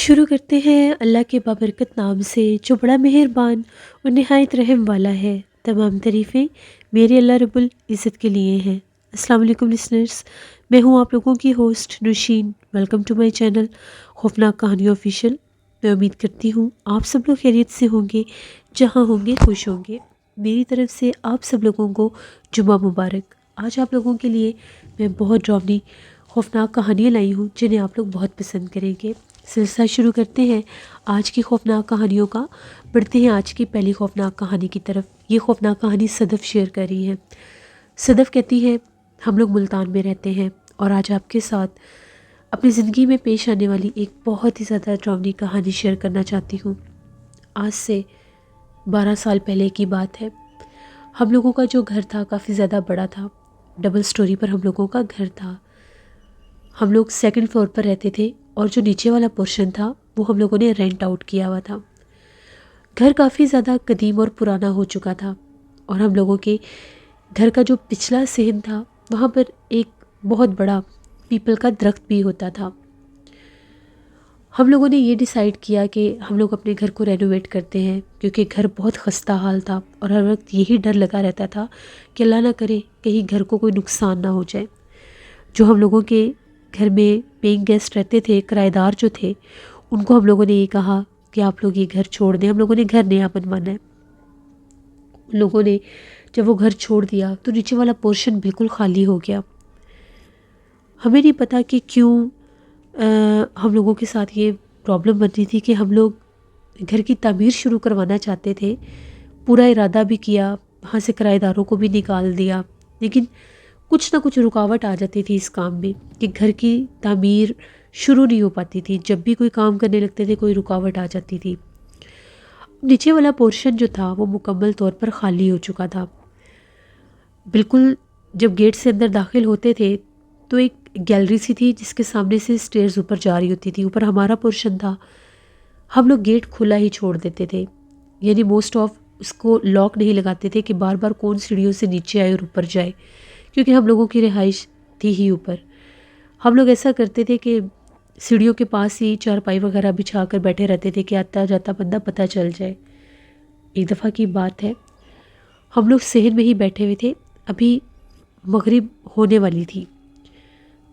شروع کرتے ہیں اللہ کے بابرکت نام سے جو بڑا مہربان اور نہایت رحم والا ہے۔ تمام تعریفیں میرے اللہ رب العزت کے لیے ہیں۔ السلام علیکم لسنرز، میں ہوں آپ لوگوں کی host Nosheen. Welcome to my channel خوفناک کہانی آفیشیل۔ میں امید کرتی ہوں آپ سب لوگ خیریت سے ہوں گے، جہاں ہوں گے خوش ہوں گے۔ میری طرف سے آپ سب لوگوں کو جمعہ مبارک۔ آج آپ لوگوں کے لیے میں بہت ڈراؤنی خوفناک کہانیاں لائی ہوں جنہیں آپ لوگ بہت پسند کریں گے۔ سلسلہ شروع کرتے ہیں آج کی خوفناک کہانیوں کا۔ بڑھتے ہیں آج کی پہلی خوفناک کہانی کی طرف۔ یہ خوفناک کہانی صدف شیئر کر رہی ہے۔ صدف کہتی ہے، ہم لوگ ملتان میں رہتے ہیں اور آج آپ کے ساتھ اپنی زندگی میں پیش آنے والی ایک بہت ہی زیادہ ڈراؤنی کہانی شیئر کرنا چاہتی ہوں۔ آج سے 12 سال پہلے کی بات ہے۔ ہم لوگوں کا جو گھر تھا کافی زیادہ بڑا تھا، ڈبل سٹوری پر ہم لوگوں کا گھر تھا۔ ہم لوگ سیکنڈ فلور پر رہتے تھے اور جو نیچے والا پورشن تھا وہ ہم لوگوں نے رینٹ آؤٹ کیا ہوا تھا۔ گھر کافی زیادہ قدیم اور پرانا ہو چکا تھا اور ہم لوگوں کے گھر کا جو پچھلا صحن تھا وہاں پر ایک بہت بڑا پیپل کا درخت بھی ہوتا تھا۔ ہم لوگوں نے یہ ڈیسائیڈ کیا کہ ہم لوگ اپنے گھر کو رینوویٹ کرتے ہیں، کیونکہ گھر بہت خستہ حال تھا اور ہر وقت یہی ڈر لگا رہتا تھا کہ اللہ نہ کرے کہیں گھر کو کوئی نقصان نہ ہو جائے۔ جو ہم لوگوں کے گھر میں پینگ گیسٹ رہتے تھے، کرایہ دار جو تھے، ان کو ہم لوگوں نے یہ کہا کہ آپ لوگ یہ گھر چھوڑ دیں، ہم لوگوں نے گھر نیا بنوانا ہے۔ ان لوگوں نے جب وہ گھر چھوڑ دیا تو نیچے والا پورشن بالکل خالی ہو گیا۔ ہمیں نہیں پتا کہ کیوں ہم لوگوں کے ساتھ یہ پرابلم بن رہی تھی کہ ہم لوگ گھر کی تعمیر شروع کروانا چاہتے تھے۔ پورا ارادہ بھی کیا، وہاں سے کرایہ داروں کو بھی نکال دیا، لیکن کچھ نہ کچھ رکاوٹ آ جاتی تھی اس کام میں کہ گھر کی تعمیر شروع نہیں ہو پاتی تھی۔ جب بھی کوئی کام کرنے لگتے تھے کوئی رکاوٹ آ جاتی تھی۔ نیچے والا پورشن جو تھا وہ مکمل طور پر خالی ہو چکا تھا۔ بالکل جب گیٹ سے اندر داخل ہوتے تھے تو ایک گیلری سی تھی جس کے سامنے سے سٹیئرز اوپر جا رہی ہوتی تھی، اوپر ہمارا پورشن تھا۔ ہم لوگ گیٹ کھلا ہی چھوڑ دیتے تھے، یعنی موسٹ آف اس کو لاک نہیں لگاتے تھے کہ بار بار کون سیڑھیوں سے نیچے آئے اور اوپر جائے، کیونکہ ہم لوگوں کی رہائش تھی ہی اوپر۔ ہم لوگ ایسا کرتے تھے کہ سیڑھیوں کے پاس ہی چارپائی وغیرہ بچھا کر بیٹھے رہتے تھے کہ آتا جاتا بندہ پتہ چل جائے۔ ایک دفعہ کی بات ہے، ہم لوگ صحن میں ہی بیٹھے ہوئے تھے، ابھی مغرب ہونے والی تھی۔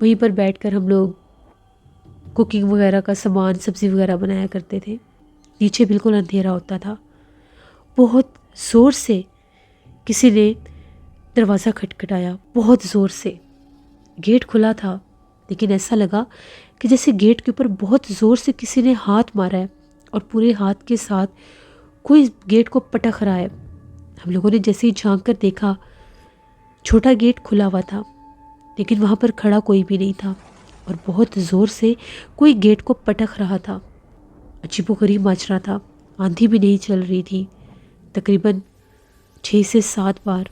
وہیں پر بیٹھ کر ہم لوگ کوکنگ وغیرہ کا سامان، سبزی وغیرہ بنایا کرتے تھے۔ نیچے بالکل اندھیرا ہوتا تھا۔ بہت زور سے کسی نے دروازہ کھٹکھٹایا، بہت زور سے۔ گیٹ کھلا تھا لیکن ایسا لگا کہ جیسے گیٹ کے اوپر بہت زور سے کسی نے ہاتھ مارا ہے اور پورے ہاتھ کے ساتھ کوئی گیٹ کو پٹک رہا ہے۔ ہم لوگوں نے جیسے ہی جھانک کر دیکھا، چھوٹا گیٹ کھلا ہوا تھا لیکن وہاں پر کھڑا کوئی بھی نہیں تھا اور بہت زور سے کوئی گیٹ کو پٹک رہا تھا۔ عجیب و غریب ماجرا تھا، آندھی بھی نہیں چل رہی تھی۔ تقریباً 6 سے 7 بار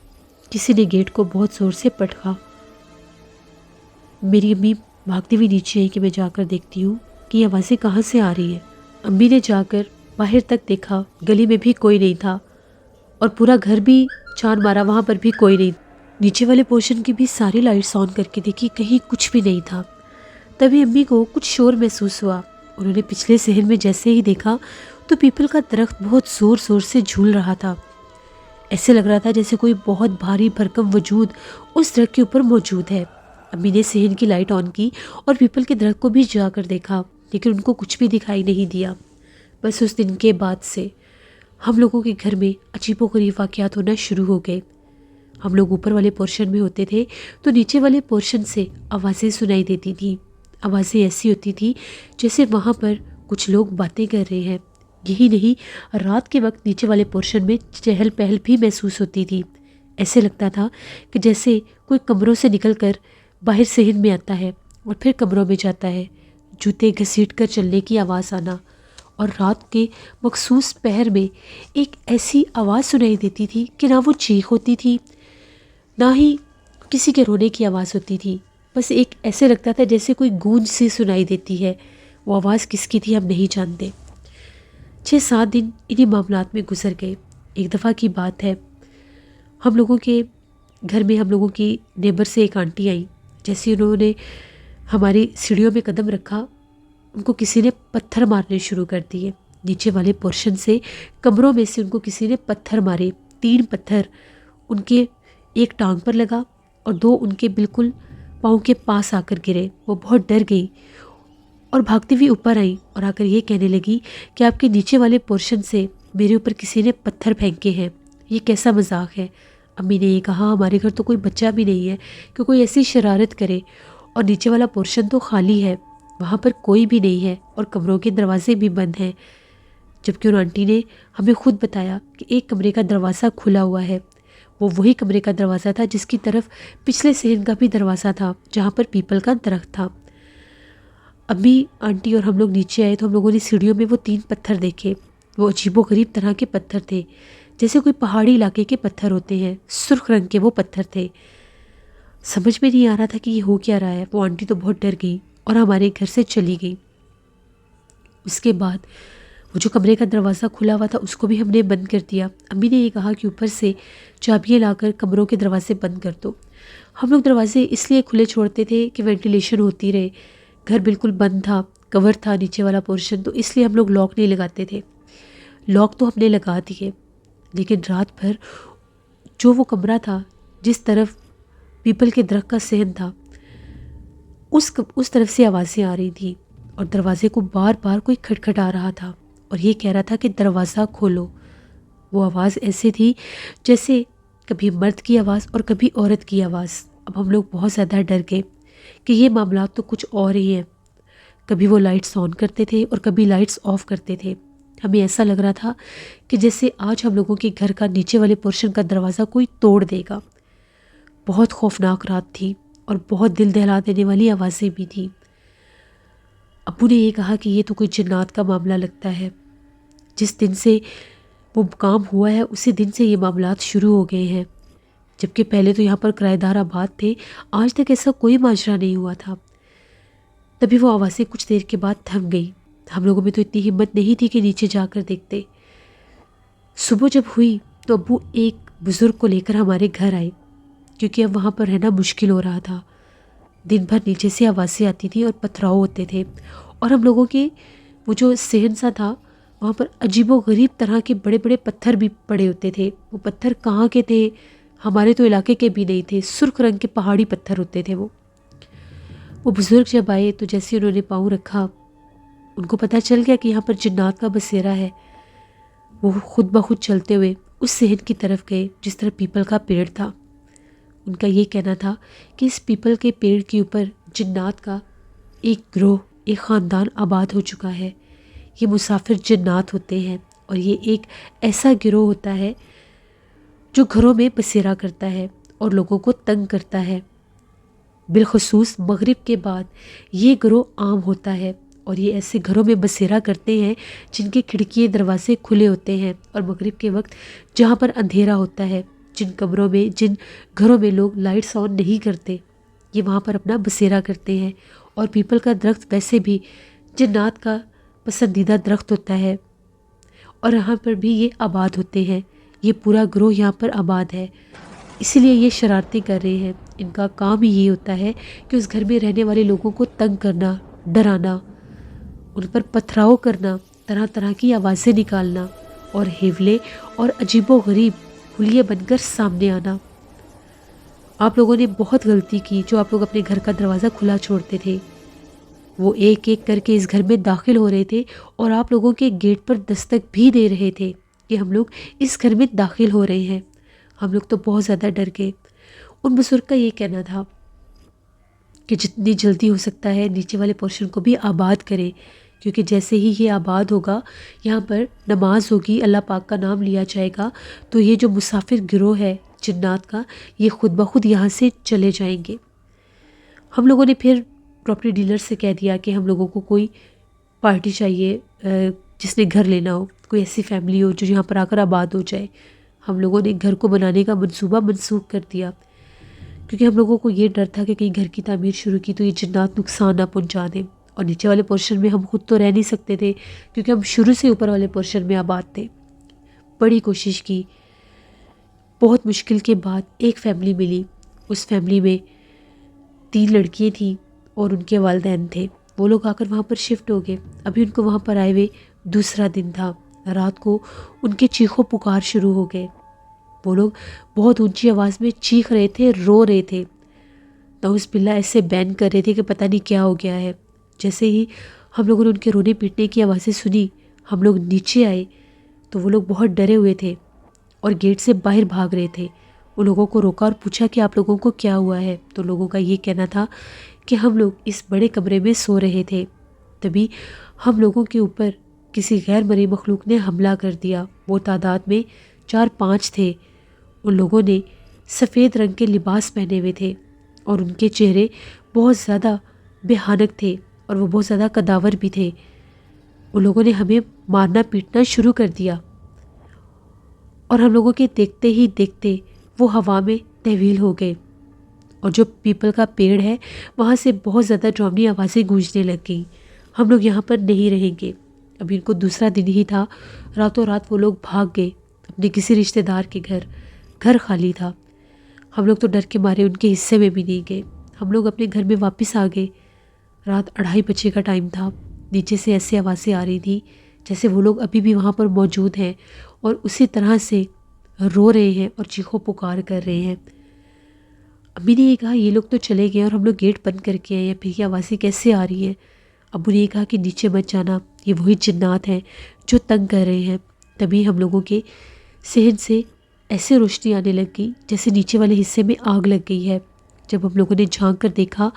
کسی نے گیٹ کو بہت زور سے پٹکا۔ میری امی بھاگتی ہوئی نیچے آئی کہ میں جا کر دیکھتی ہوں کہ یہ آوازیں کہاں سے آ رہی ہیں۔ امی نے جا کر باہر تک دیکھا، گلی میں بھی کوئی نہیں تھا اور پورا گھر بھی چھان مارا، وہاں پر بھی کوئی نہیں۔ نیچے والے پورشن کی بھی ساری لائٹس آن کر کے دیکھی، کہیں کچھ بھی نہیں تھا۔ تبھی امی کو کچھ شور محسوس ہوا۔ انہوں نے پچھلے صحن میں جیسے ہی دیکھا تو پیپل کا درخت بہت زور زور سے جھول رہا تھا۔ ایسے لگ رہا تھا جیسے کوئی بہت بھاری بھرکم وجود اس درخت کے اوپر موجود ہے۔ امی نے صحن کی لائٹ آن کی اور پیپل کے درخت کو بھی جا کر دیکھا، لیکن ان کو کچھ بھی دکھائی نہیں دیا۔ بس اس دن کے بعد سے ہم لوگوں کے گھر میں عجیب و غریب واقعات ہونا شروع ہو گئے۔ ہم لوگ اوپر والے پورشن میں ہوتے تھے تو نیچے والے پورشن سے آوازیں سنائی دیتی تھیں۔ آوازیں ایسی ہوتی تھی جیسے وہاں پر کچھ لوگ باتیں کر رہے ہیں۔ یہی نہیں، رات کے وقت نیچے والے پورشن میں چہل پہل بھی محسوس ہوتی تھی۔ ایسے لگتا تھا کہ جیسے کوئی کمروں سے نکل کر باہر صحن میں آتا ہے اور پھر کمروں میں جاتا ہے۔ جوتے گھسیٹ کر چلنے کی آواز آنا، اور رات کے مخصوص پہر میں ایک ایسی آواز سنائی دیتی تھی کہ نہ وہ چیخ ہوتی تھی نہ ہی کسی کے رونے کی آواز ہوتی تھی، بس ایک ایسے لگتا تھا جیسے کوئی گونج سی سنائی دیتی ہے۔ وہ آواز کس کی تھی ہم نہیں جانتے۔ 6-7 دن انہی معاملات میں گزر گئے۔ ایک دفعہ کی بات ہے، ہم لوگوں کے گھر میں ہم لوگوں کی نیبر سے ایک آنٹی آئیں۔ جیسے انہوں نے ہماری سیڑھیوں میں قدم رکھا، ان کو کسی نے پتھر مارنے شروع کر دیے. نیچے والے پورشن سے کمروں میں سے ان کو کسی نے پتھر مارے. 3 پتھر ان کے ایک ٹانگ پر لگا اور 2 ان کے بالکل پاؤں کے پاس آ کر گرے. وہ بہت ڈر گئی اور بھاگتی ہوئی اوپر آئی اور آ کر یہ کہنے لگی کہ آپ کے نیچے والے پورشن سے میرے اوپر کسی نے پتھر پھینکے ہیں. یہ کیسا مذاق ہے؟ امی نے یہ کہا ہمارے گھر تو کوئی بچہ بھی نہیں ہے کہ کوئی ایسی شرارت کرے، اور نیچے والا پورشن تو خالی ہے، وہاں پر کوئی بھی نہیں ہے اور کمروں کے دروازے بھی بند ہیں. جبکہ ان آنٹی نے ہمیں خود بتایا کہ ایک کمرے کا دروازہ کھلا ہوا ہے. وہ وہی کمرے کا دروازہ تھا جس کی طرف پچھلے صحن کا بھی دروازہ تھا جہاں پر پیپل کا درخت تھا. امی، آنٹی اور ہم لوگ نیچے آئے تو ہم لوگوں نے سیڑھیوں میں وہ 3 پتھر دیکھے. وہ عجیب و غریب طرح کے پتھر تھے، جیسے کوئی پہاڑی علاقے کے پتھر ہوتے ہیں. سرخ رنگ کے وہ پتھر تھے. سمجھ میں نہیں آ رہا تھا کہ یہ ہو کیا رہا ہے. وہ آنٹی تو بہت ڈر گئی اور ہمارے گھر سے چلی گئی. اس کے بعد وہ جو کمرے کا دروازہ کھلا ہوا تھا اس کو بھی ہم نے بند کر دیا. امی نے یہ کہا کہ اوپر سے چابیاں لا کر کمروں کے دروازے بند کر دو. ہم لوگ دروازے اس لیے کھلے چھوڑتے تھے کہ وینٹیلیشن ہوتی رہے. گھر بالکل بند تھا، کور تھا نیچے والا پورشن، تو اس لیے ہم لوگ لاک نہیں لگاتے تھے. لاک تو ہم نے لگا دیے، لیکن رات بھر جو وہ کمرہ تھا جس طرف پیپل کے درخت کا صحن تھا اس طرف سے آوازیں آ رہی تھیں اور دروازے کو بار بار کوئی کھٹکھٹا رہا تھا اور یہ کہہ رہا تھا کہ دروازہ کھولو. وہ آواز ایسے تھی جیسے کبھی مرد کی آواز اور کبھی عورت کی آواز. اب ہم لوگ بہت زیادہ ڈر گئے کہ یہ معاملات تو کچھ اور ہی ہیں. کبھی وہ لائٹس آن کرتے تھے اور کبھی لائٹس آف کرتے تھے. ہمیں ایسا لگ رہا تھا کہ جیسے آج ہم لوگوں کے گھر کا نیچے والے پورشن کا دروازہ کوئی توڑ دے گا. بہت خوفناک رات تھی اور بہت دل دہلا دینے والی آوازیں بھی تھیں. ابو نے یہ کہا کہ یہ تو کوئی جنات کا معاملہ لگتا ہے. جس دن سے وہ کام ہوا ہے اسی دن سے یہ معاملات شروع ہو گئے ہیں، جبکہ پہلے تو یہاں پر کرایہ دار آباد تھے. آج تک ایسا کوئی ماجرا نہیں ہوا تھا. تبھی وہ آوازیں کچھ دیر کے بعد تھم گئی. ہم لوگوں میں تو اتنی ہمت نہیں تھی کہ نیچے جا کر دیکھتے. صبح جب ہوئی تو ابو ایک بزرگ کو لے کر ہمارے گھر آئے، کیونکہ اب وہاں پر رہنا مشکل ہو رہا تھا. دن بھر نیچے سے آوازیں آتی تھیں اور پتھراؤ ہوتے تھے، اور ہم لوگوں کے وہ جو صحن سا تھا وہاں پر عجیب و غریب طرح کے بڑے بڑے پتھر بھی پڑے ہوتے تھے. وہ پتھر کہاں کے تھے؟ ہمارے تو علاقے کے بھی نہیں تھے. سرخ رنگ کے پہاڑی پتھر ہوتے تھے. وہ بزرگ جب آئے تو جیسے انہوں نے پاؤں رکھا ان کو پتہ چل گیا کہ یہاں پر جنات کا بسیرا ہے. وہ خود بخود چلتے ہوئے اس صحن کی طرف گئے جس طرف پیپل کا پیڑ تھا. ان کا یہ کہنا تھا کہ اس پیپل کے پیڑ کے اوپر جنات کا ایک گروہ، ایک خاندان آباد ہو چکا ہے. یہ مسافر جنات ہوتے ہیں اور یہ ایک ایسا گروہ ہوتا ہے جو گھروں میں بسیرا کرتا ہے اور لوگوں کو تنگ کرتا ہے. بالخصوص مغرب کے بعد یہ گروہ عام ہوتا ہے اور یہ ایسے گھروں میں بسیرا کرتے ہیں جن کے کھڑکیے دروازے کھلے ہوتے ہیں، اور مغرب کے وقت جہاں پر اندھیرا ہوتا ہے، جن گھروں میں لوگ لائٹس آن نہیں کرتے، یہ وہاں پر اپنا بسیرا کرتے ہیں. اور پیپل کا درخت ویسے بھی جنات کا پسندیدہ درخت ہوتا ہے اور یہاں پر بھی یہ آباد ہوتے ہیں. یہ پورا گروہ یہاں پر آباد ہے، اسی لیے یہ شرارتیں کر رہے ہیں. ان کا کام ہی یہ ہوتا ہے کہ اس گھر میں رہنے والے لوگوں کو تنگ کرنا، ڈرانا، ان پر پتھراؤ کرنا، طرح طرح کی آوازیں نکالنا اور ہیولے اور عجیب و غریب حلیے بن کر سامنے آنا. آپ لوگوں نے بہت غلطی کی جو آپ لوگ اپنے گھر کا دروازہ کھلا چھوڑتے تھے. وہ ایک ایک کر کے اس گھر میں داخل ہو رہے تھے اور آپ لوگوں کے گیٹ پر دستک بھی دے رہے تھے کہ ہم لوگ اس گھر میں داخل ہو رہے ہیں. ہم لوگ تو بہت زیادہ ڈر گئے. ان بزرگ کا یہ کہنا تھا کہ جتنی جلدی ہو سکتا ہے نیچے والے پورشن کو بھی آباد کریں، کیونکہ جیسے ہی یہ آباد ہوگا یہاں پر نماز ہوگی، اللہ پاک کا نام لیا جائے گا، تو یہ جو مسافر گروہ ہے جنات کا یہ خود بخود یہاں سے چلے جائیں گے. ہم لوگوں نے پھر پراپرٹی ڈیلر سے کہہ دیا کہ ہم لوگوں کو کوئی پارٹی چاہیے جس نے گھر لینا ہو، کوئی ایسی فیملی ہو جو یہاں پر آ کر آباد ہو جائے. ہم لوگوں نے گھر کو بنانے کا منصوبہ منسوخ کر دیا، کیونکہ ہم لوگوں کو یہ ڈر تھا کہ کہیں گھر کی تعمیر شروع کی تو یہ جنات نقصان نہ پہنچا دیں. اور نیچے والے پورشن میں ہم خود تو رہ نہیں سکتے تھے کیونکہ ہم شروع سے اوپر والے پورشن میں آباد تھے. بڑی کوشش کی، بہت مشکل کے بعد ایک فیملی ملی. اس فیملی میں 3 لڑکیاں تھیں اور ان کے والدین تھے. وہ لوگ آ کر وہاں پر شفٹ ہو گئے. ابھی ان کو وہاں پر آئے ہوئے دوسرا دن تھا. رات کو ان کے چیخو پکار شروع ہو گئے. وہ لوگ بہت اونچی آواز میں چیخ رہے تھے، رو رہے تھے. نعوذ باللہ ایسے بین کر رہے تھے کہ پتہ نہیں کیا ہو گیا ہے. جیسے ہی ہم لوگوں نے ان کے رونے پیٹنے کی آوازیں سنی، ہم لوگ نیچے آئے تو وہ لوگ بہت ڈرے ہوئے تھے اور گیٹ سے باہر بھاگ رہے تھے. ان لوگوں کو روکا اور پوچھا کہ آپ لوگوں کو کیا ہوا ہے. تو لوگوں کا یہ کہنا تھا کہ ہم لوگ اس بڑے کمرے میں سو رہے تھے، تبھی ہم لوگوں کے اوپر کسی غیر مرئی مخلوق نے حملہ کر دیا. وہ تعداد میں 4-5 تھے. ان لوگوں نے سفید رنگ کے لباس پہنے ہوئے تھے اور ان کے چہرے بہت زیادہ بھیانک تھے اور وہ بہت زیادہ کداور بھی تھے. ان لوگوں نے ہمیں مارنا پیٹنا شروع کر دیا اور ہم لوگوں کے دیکھتے ہی دیکھتے وہ ہوا میں تحویل ہو گئے. اور جو پیپل کا پیڑ ہے وہاں سے بہت زیادہ ڈراؤنی آوازیں گونجنے لگ گئیں. ہم لوگ یہاں پر نہیں رہیں گے. ابھی ان کو دوسرا دن ہی تھا. راتوں رات وہ لوگ بھاگ گئے اپنے کسی رشتہ دار کے گھر. گھر خالی تھا. ہم لوگ تو ڈر کے مارے ان کے حصے میں بھی نہیں گئے. ہم لوگ اپنے گھر میں واپس آ گئے. رات 2:30 بجے کا ٹائم تھا. نیچے سے ایسی آوازیں آ رہی تھی جیسے وہ لوگ ابھی بھی وہاں پر موجود ہیں اور اسی طرح سے رو رہے ہیں اور چیخو پکار کر رہے ہیں. امی نے یہ کہا یہ لوگ تو چلے گئے اور ہم لوگ گیٹ بند کر کے آئے ہیں، پھر یہ آوازیں کیسے آ رہی ہیں؟ ابو نے یہ کہا کہ نیچے مت جانا، یہ وہی جنات ہیں جو تنگ کر رہے ہیں. تبھی ہم لوگوں کے صحن سے ایسے روشنی آنے لگ گئی جیسے نیچے والے حصے میں آگ لگ گئی ہے. جب ہم لوگوں نے جھانک کر دیکھا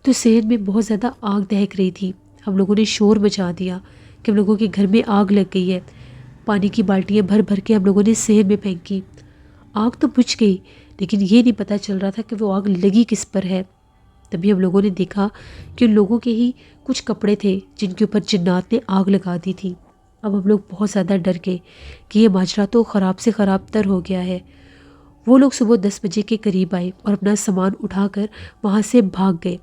تو صحن میں بہت زیادہ آگ دہک رہی تھی. ہم لوگوں نے شور مچا دیا کہ ہم لوگوں کے گھر میں آگ لگ گئی ہے. پانی کی بالٹیاں بھر بھر کے ہم لوگوں نے صحن میں پھینکی. آگ تو بجھ گئی لیکن یہ نہیں پتہ چل رہا تھا کہ وہ آگ لگی کس پر ہے. تبھی ہم لوگوں نے دیکھا کہ ان لوگوں کے ہی کچھ کپڑے تھے جن کے اوپر جنات نے آگ لگا دی تھی. اب ہم لوگ بہت زیادہ ڈر گئے کہ یہ ماجرا تو خراب سے خراب تر ہو گیا ہے. وہ لوگ صبح 10 بجے کے قریب آئے اور اپنا سامان اٹھا کر وہاں سے بھاگ گئے.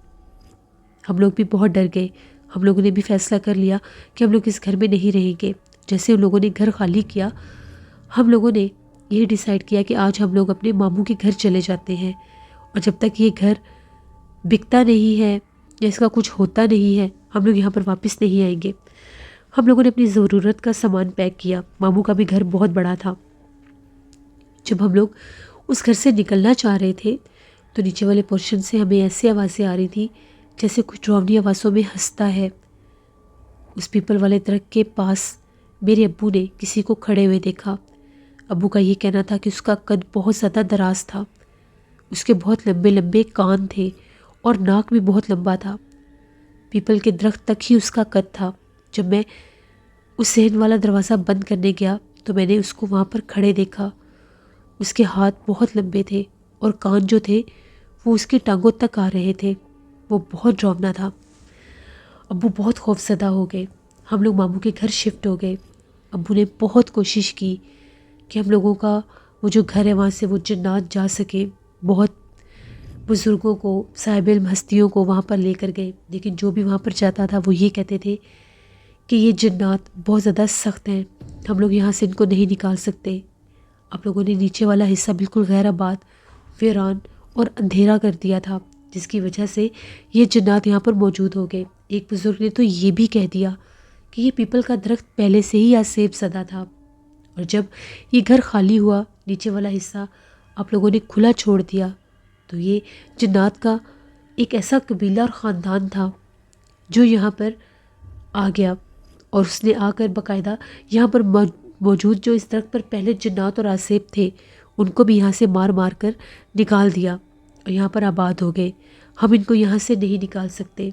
ہم لوگ بھی بہت ڈر گئے. ہم لوگوں نے بھی فیصلہ کر لیا کہ ہم لوگ اس گھر میں نہیں رہیں گے. جیسے ان لوگوں نے گھر خالی کیا، ہم لوگوں نے یہ ڈیسائیڈ کیا کہ آج ہم لوگ اپنے ماموں کے گھر چلے جاتے ہیں اور جب تک یہ گھر بکتا نہیں ہے یا اس کا کچھ ہوتا نہیں ہے ہم لوگ یہاں پر واپس نہیں آئیں گے. ہم لوگوں نے اپنی ضرورت کا سامان پیک کیا. ماموں کا بھی گھر بہت بڑا تھا. جب ہم لوگ اس گھر سے نکلنا چاہ رہے تھے تو نیچے والے پورشن سے ہمیں ایسی آوازیں آ رہی تھی جیسے کچھ ڈراؤنی آوازوں میں ہنستا ہے. اس پیپل والے درخت کے پاس میرے ابو نے کسی کو کھڑے ہوئے دیکھا. ابو کا یہ کہنا تھا کہ اس کا قد بہت زیادہ دراز تھا. اس کے بہت لمبے لمبے کان تھے اور ناک بھی بہت لمبا تھا. پیپل کے درخت تک ہی اس کا قد تھا. جب میں اس صحن والا دروازہ بند کرنے گیا تو میں نے اس کو وہاں پر کھڑے دیکھا. اس کے ہاتھ بہت لمبے تھے اور کان جو تھے وہ اس کی ٹانگوں تک آ رہے تھے. وہ بہت ڈراؤنا تھا. ابو بہت خوفزدہ ہو گئے. ہم لوگ ماموں کے گھر شفٹ ہو گئے. ابو نے بہت کوشش کی کہ ہم لوگوں کا وہ جو گھر ہے وہاں سے وہ جنات جا سکے. بہت بزرگوں کو، صاحب علم ہستیوں کو وہاں پر لے کر گئے، لیکن جو بھی وہاں پر جاتا تھا وہ یہ کہتے تھے کہ یہ جنات بہت زیادہ سخت ہیں، ہم لوگ یہاں سے ان کو نہیں نکال سکتے. آپ لوگوں نے نیچے والا حصہ بالکل غیر آباد، ویران اور اندھیرا کر دیا تھا جس کی وجہ سے یہ جنات یہاں پر موجود ہو گئے. ایک بزرگ نے تو یہ بھی کہہ دیا کہ یہ پیپل کا درخت پہلے سے ہی آسیب زدہ تھا اور جب یہ گھر خالی ہوا، نیچے والا حصہ آپ لوگوں نے کھلا چھوڑ دیا تو یہ جنات کا ایک ایسا قبیلہ اور خاندان تھا جو یہاں پر آ گیا اور اس نے آ کر باقاعدہ یہاں پر موجود جو اس درخت پر پہلے جنات اور آسیب تھے ان کو بھی یہاں سے مار مار کر نکال دیا اور یہاں پر آباد ہو گئے. ہم ان کو یہاں سے نہیں نکال سکتے.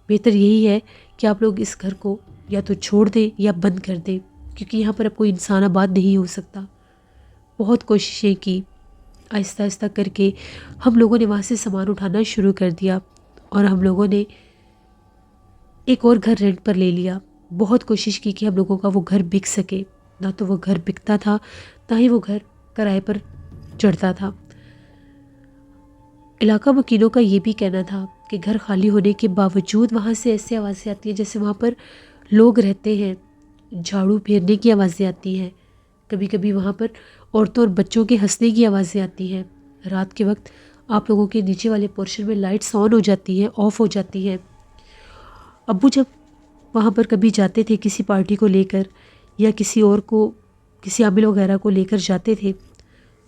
بہتر یہی ہے کہ آپ لوگ اس گھر کو یا تو چھوڑ دیں یا بند کر دیں کیونکہ یہاں پر اب کوئی انسان آباد نہیں ہو سکتا. بہت کوششیں کی. آہستہ آہستہ کر کے ہم لوگوں نے وہاں سے سامان اٹھانا شروع کر دیا اور ہم لوگوں نے ایک اور گھر رینٹ پر لے لیا. بہت کوشش کی کہ ہم لوگوں کا وہ گھر بک سکے. نہ تو وہ گھر بکتا تھا نہ ہی وہ گھر کرائے پر چڑھتا تھا. علاقہ مکینوں کا یہ بھی کہنا تھا کہ گھر خالی ہونے کے باوجود وہاں سے ایسی آوازیں آتی ہیں جیسے وہاں پر لوگ رہتے ہیں. جھاڑو پھیرنے کی آوازیں آتی ہیں. کبھی کبھی وہاں پر عورتوں اور بچوں کے ہنسنے کی آوازیں آتی ہیں. رات کے وقت آپ لوگوں کے نیچے والے پورشن میں لائٹس آن ہو جاتی ہیں، آف ہو جاتی ہیں ابو جب وہاں پر کبھی جاتے تھے کسی پارٹی کو لے کر یا کسی اور کو، کسی عامل وغیرہ کو لے کر جاتے تھے،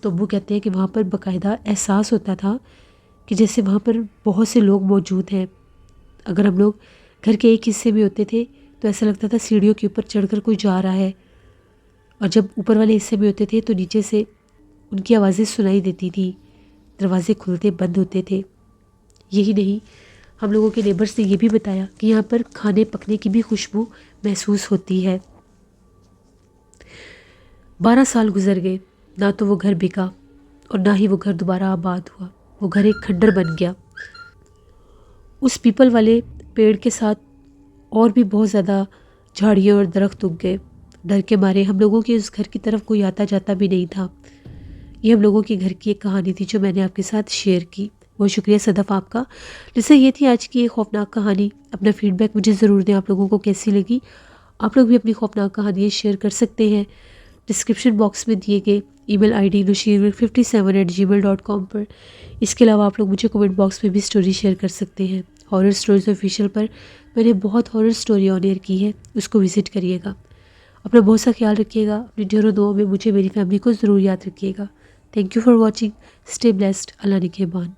تو ابو کہتے ہیں کہ وہاں پر باقاعدہ احساس ہوتا تھا کہ جیسے وہاں پر بہت سے لوگ موجود ہیں۔ اگر ہم لوگ گھر کے ایک حصے میں ہوتے تھے تو ایسا لگتا تھا سیڑھیوں کے اوپر چڑھ کر کوئی جا رہا ہے، اور جب اوپر والے حصے میں ہوتے تھے تو نیچے سے ان کی آوازیں سنائی دیتی تھیں، دروازے کھلتے بند ہوتے تھے۔ یہی نہیں، ہم لوگوں کے نیبرز نے یہ بھی بتایا کہ یہاں پر کھانے پکنے کی بھی خوشبو محسوس ہوتی ہے۔ 12 سال گزر گئے، نہ تو وہ گھر بکا اور نہ ہی وہ گھر دوبارہ آباد ہوا۔ وہ گھر ایک کھنڈر بن گیا۔ اس پیپل والے پیڑ کے ساتھ اور بھی بہت زیادہ جھاڑیاں اور درخت اگ گئے۔ ڈر کے مارے ہم لوگوں کے اس گھر کی طرف کوئی آتا جاتا بھی نہیں تھا۔ یہ ہم لوگوں کے گھر کی ایک کہانی تھی جو میں نے آپ کے ساتھ شیئر کی۔ بہت شکریہ صدف آپ کا۔ جیسے یہ تھی آج کی ایک خوفناک کہانی۔ اپنا فیڈ بیک مجھے ضرور دیں، آپ لوگوں کو کیسی لگی۔ آپ لوگ بھی اپنی خوفناک کہانیاں شیئر کر سکتے ہیں ڈسکرپشن باکس میں دیے گئے ای میل آئی ڈی nushirmir57@gmail.com پر۔ اس کے علاوہ آپ لوگ مجھے کمنٹ باکس میں بھی سٹوری شیئر کر سکتے ہیں۔ ہارر سٹوریز آفیشیل پر میں نے بہت ہارر سٹوری آن ایئر کی ہے، اس کو وزٹ کریے گا۔ اپنا بہت سا خیال رکھیے گا، اپنی ڈھیروں دعاؤں میں مجھے، میری فیملی کو ضرور یاد رکھیے گا۔ Thank you for watching, stay blessed, اللہ نگہبان۔